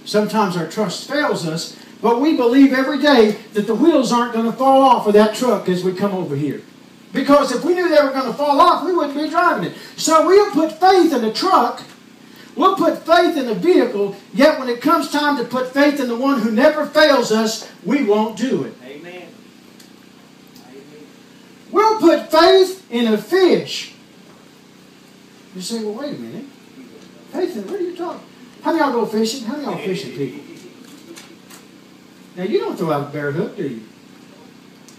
Sometimes our trust fails us, but we believe every day that the wheels aren't going to fall off of that truck as we come over here. Because if we knew they were going to fall off, we wouldn't be driving it. So we'll put faith in a truck, we'll put faith in a vehicle, yet when it comes time to put faith in the one who never fails us, we won't do it. Amen. We'll put faith in a fish. You say, well, wait a minute. Faith in, what are you talking? How do y'all go fishing? How do y'all fishing, people? Now, you don't throw out a bare hook, do you?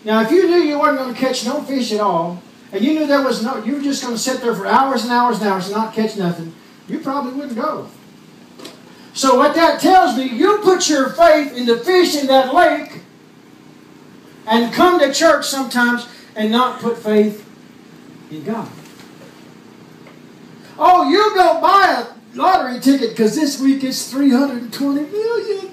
Now, if you knew you weren't going to catch no fish at all, and you knew there was no, you were just going to sit there for hours and hours and hours and not catch nothing, you probably wouldn't go. So what that tells me, you put your faith in the fish in that lake and come to church sometimes and not put faith in God. Oh, you go buy a lottery ticket because this week it's 320 million.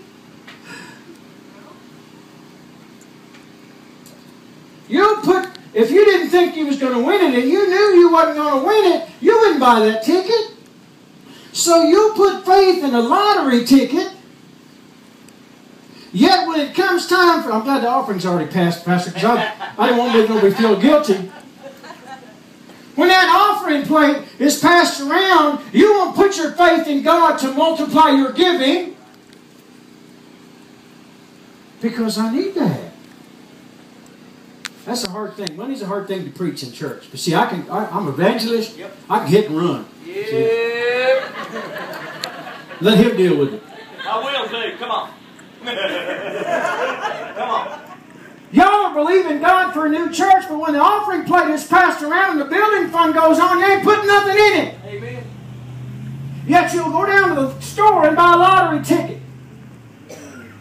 You put, if you didn't think you was going to win it and you knew you wasn't going to win it, you wouldn't buy that ticket. So you put faith in a lottery ticket. Yet when it comes time for, I'm glad the offering's already passed, Pastor, because I didn't want nobody to feel guilty. When that offering plate is passed around, you won't put your faith in God to multiply your giving. Because I need that. That's a hard thing. Money's a hard thing to preach in church. But see, I'm an evangelist. Yep. I can hit and run. Yep. Let him deal with it. I will too. Come on. Come on. Y'all are believing God for a new church, but when the offering plate is passed around and the building fund goes on, you ain't putting nothing in it. Amen. Yet you'll go down to the store and buy a lottery ticket.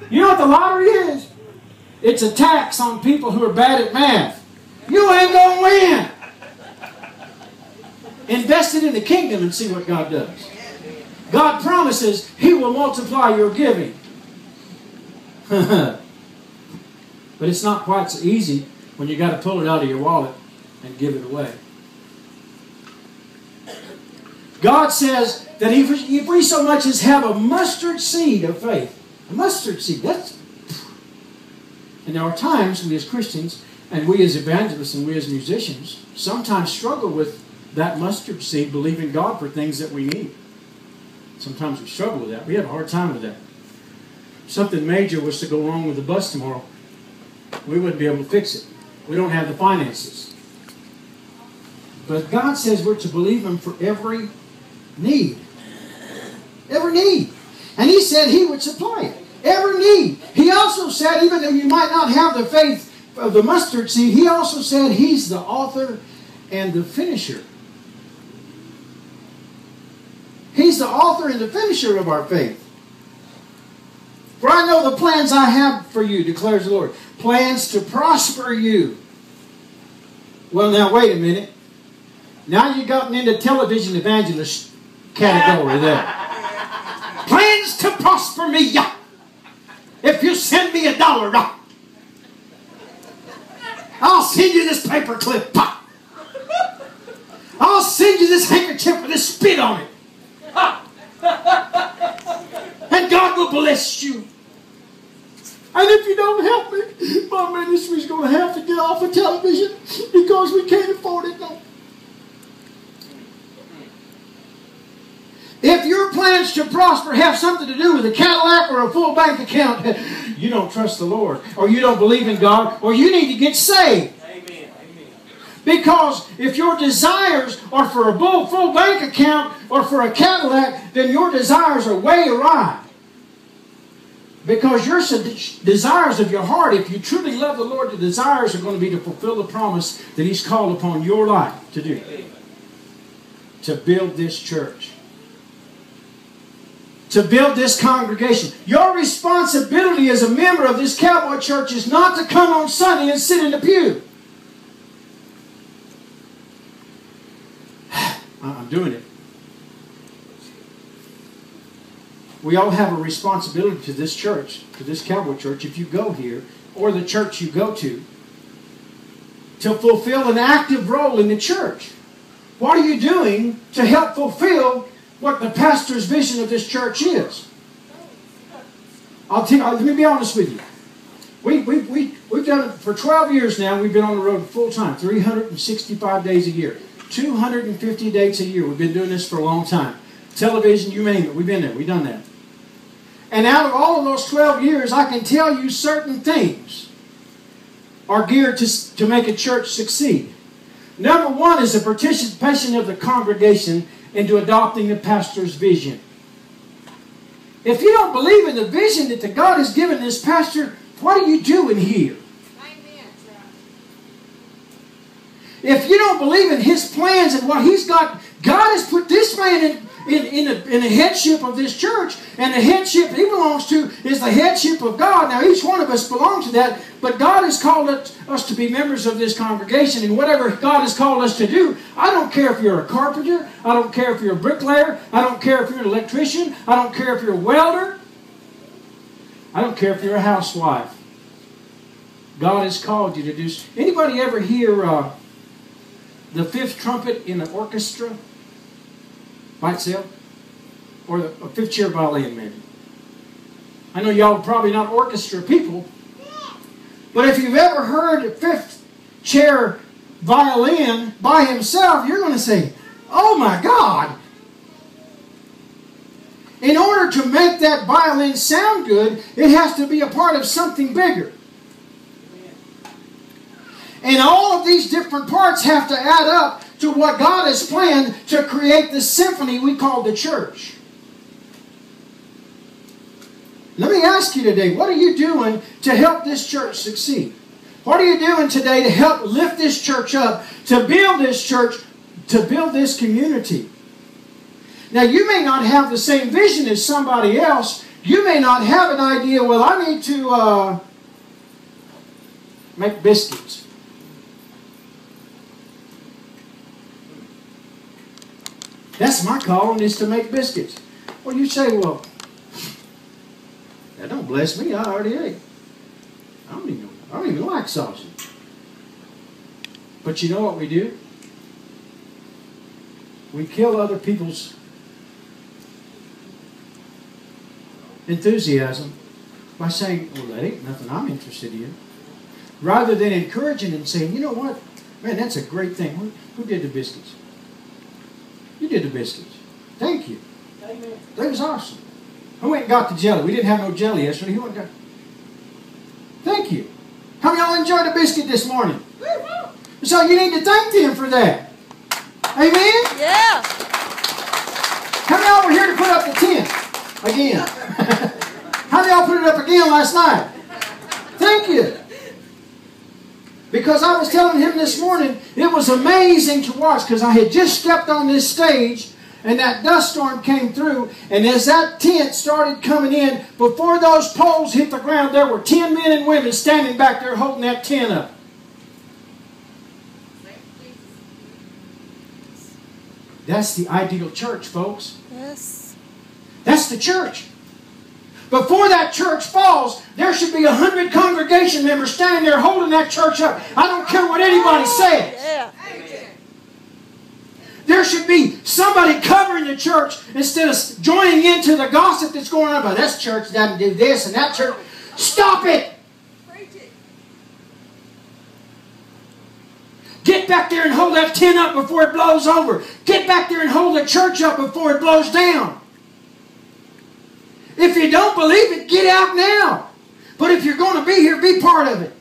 You know what the lottery is? It's a tax on people who are bad at math. You ain't going to win. Invest it in the kingdom and see what God does. God promises He will multiply your giving. But it's not quite so easy when you got to pull it out of your wallet and give it away. God says that if we so much as have a mustard seed of faith, a mustard seed, and there are times we as Christians and we as evangelists and we as musicians sometimes struggle with that mustard seed, believing God for things that we need. Sometimes we struggle with that. We have a hard time with that. If something major was to go wrong with the bus tomorrow, we wouldn't be able to fix it. We don't have the finances. But God says we're to believe Him for every need. Every need. And He said He would supply it. Every need. He also said, even though you might not have the faith of the mustard seed, He also said He's the author and the finisher. He's the author and the finisher of our faith. For I know the plans I have for you, declares the Lord. Plans to prosper you. Well, now, wait a minute. Now you've gotten into television evangelist category there. Plans to prosper me, yeah. If you send me $1, I'll send you this paper clip. I'll send you this handkerchief with this spit on it. And God will bless you. And if you don't help me, my ministry's going to have to get off of television because we can't afford it no. If your plans to prosper have something to do with a Cadillac or a full bank account, you don't trust the Lord, or you don't believe in God, or you need to get saved. Amen. Amen. Because if your desires are for a full bank account or for a Cadillac, then your desires are way awry. Because your desires of your heart, if you truly love the Lord, the desires are going to be to fulfill the promise that He's called upon your life to do. To build this church. To build this congregation. Your responsibility as a member of this cowboy church is not to come on Sunday and sit in the pew. I'm doing it. We all have a responsibility to this church, to this cowboy church, if you go here, or the church you go to fulfill an active role in the church. What are you doing to help fulfill what the pastor's vision of this church is? Let me be honest with you. We've done it for 12 years now. We've been on the road full time, 365 days a year, 250 dates a year. We've been doing this for a long time. Television, you name it, we've been there. We've done that. And out of all of those 12 years, I can tell you certain things are geared to make a church succeed. Number one is the participation of the congregation into adopting the pastor's vision. If you don't believe in the vision that God has given this pastor, what are you doing here? If you don't believe in his plans and what he's got, God has put this man in the headship of this church, and the headship he belongs to is the headship of God. Now, each one of us belong to that, but God has called us to be members of this congregation, and whatever God has called us to do, I don't care if you're a carpenter, I don't care if you're a bricklayer, I don't care if you're an electrician, I don't care if you're a welder, I don't care if you're a housewife. God has called you to do. Anybody ever hear the fifth trumpet in an orchestra by itself? Or a fifth chair violin, maybe? I know y'all are probably not orchestra people, but if you've ever heard a fifth chair violin by himself, you're going to say, oh my God! In order to make that violin sound good, it has to be a part of something bigger. And all of these different parts have to add up to what God has planned to create the symphony we call the church. Let me ask you today, what are you doing to help this church succeed? What are you doing today to help lift this church up, to build this church, to build this community? Now, you may not have the same vision as somebody else. You may not have an idea, well, I need to make biscuits. That's my calling, is to make biscuits. Well, you say, well, that don't bless me. I already ate. I don't even like sausage. But you know what we do? We kill other people's enthusiasm by saying, well, that ain't nothing I'm interested in. Rather than encouraging and saying, you know what? Man, that's a great thing. Who did the biscuits? You did the biscuits. Thank you. Amen. That was awesome. Who went and got the jelly? We didn't have no jelly yesterday. Who went and got? Thank you. How many of y'all enjoyed the biscuit this morning? So you need to thank them for that. Amen? Yeah. How many of y'all were here to put up the tent? Again. How many of y'all put it up again last night? Thank you. Because I was telling him this morning, it was amazing to watch, because I had just stepped on this stage and that dust storm came through, and as that tent started coming in, before those poles hit the ground, there were 10 men and women standing back there holding that tent up. That's the ideal church, folks. Yes. That's the church. Before that church falls, there should be 100 congregation members standing there holding that church up. I don't care what anybody says. Yeah. There should be somebody covering the church instead of joining into the gossip that's going on about this church doesn't do this and that church. Stop it! Get back there and hold that tent up before it blows over. Get back there and hold the church up before it blows down. If you don't believe it, get out now. But if you're going to be here, be part of it.